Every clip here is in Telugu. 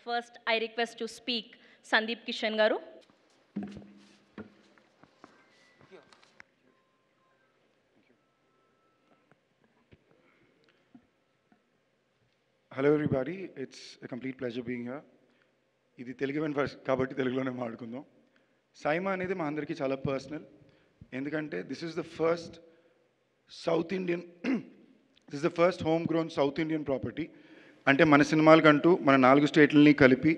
First, I request to speak Sandeep Kishan garu. Hello everybody, it's a complete pleasure being here. ఇది తెలుగు ఈవెంట్ ఫస్ట్ కాబట్టి తెలుగులోనే మాట్లాడుకుందాం. సైమా అనేది మా అందరికీ చాలా పర్సనల్, ఎందుకంటే this is the first south Indian this is the first home grown south Indian property. అంటే మన సినిమాలకంటూ మన 4 స్టేట్లని కలిపి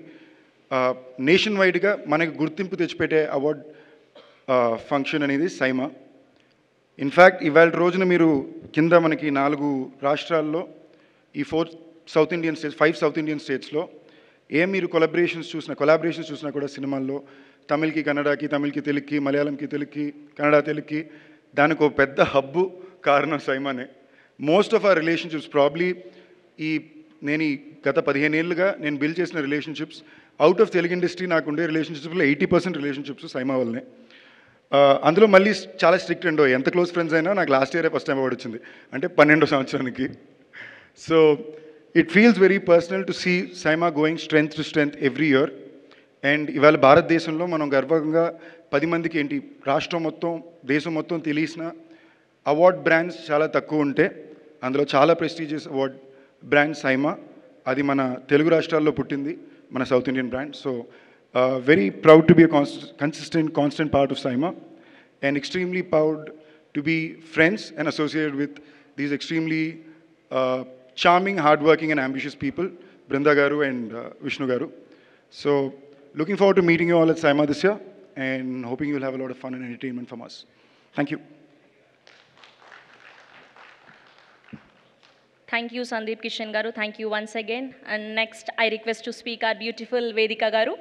నేషన్ వైడ్గా మనకి గుర్తింపు తెచ్చిపెట్టే అవార్డ్ ఫంక్షన్ అనేది సైమా. ఇన్ఫ్యాక్ట్ ఇవాళ రోజున మీరు కింద మనకి 4 రాష్ట్రాల్లో ఈ 5 సౌత్ ఇండియన్ స్టేట్స్లో మీరు కొలాబరేషన్స్ చూసినా కూడా సినిమాల్లో తమిళ్కి కన్నడకి, తమిళ్కి తెలుగుకి, మలయాళంకి తెలుగుకి, కన్నడ తెలుగుకి దానికి ఒక పెద్ద హబ్బు కారణం సైమానే. Most of our relationships probably నేను గత 15 ఏళ్ళుగా నేను బిల్డ్ చేసిన relationships out of Telugu industry నాకు ఉండే రిలేషన్షిప్స్లో 80% రిలేషన్షిప్స్ సైమా వల్లనే. అందులో మళ్ళీ చాలా స్ట్రిక్ట్ అండో, ఎంత క్లోజ్ ఫ్రెండ్స్ అయినా నాకు లాస్ట్ ఇయరే ఫస్ట్ టైం అవార్డు వచ్చింది, అంటే 12వ సంవత్సరానికి. So it feels very personal to see Saima going strength to strength every year. And ఇవాళ భారతదేశంలో మనం గర్వంగా 10 మందికి రాష్ట్రం మొత్తం దేశం మొత్తం తెలిసిన అవార్డ్ బ్రాండ్స్ చాలా తక్కువ ఉంటే అందులో చాలా ప్రెస్టీజియస్ అవార్డ్ బ్రాండ్ సైమా. అది మన తెలుగు రాష్ట్రాల్లో పుట్టింది, మన south Indian brand. So very proud to be constant part of SIIMA and extremely proud to be friends and associated with these extremely charming, hardworking and ambitious people, Brinda Garu and Vishnu Garu. So looking forward to meeting you all at Saima this year and hoping you'll have a lot of fun and entertainment from us. Thank you. Thank you, Sandeep Kishan garu. Thank you once again. And next, I request to speak our beautiful Vedika garu.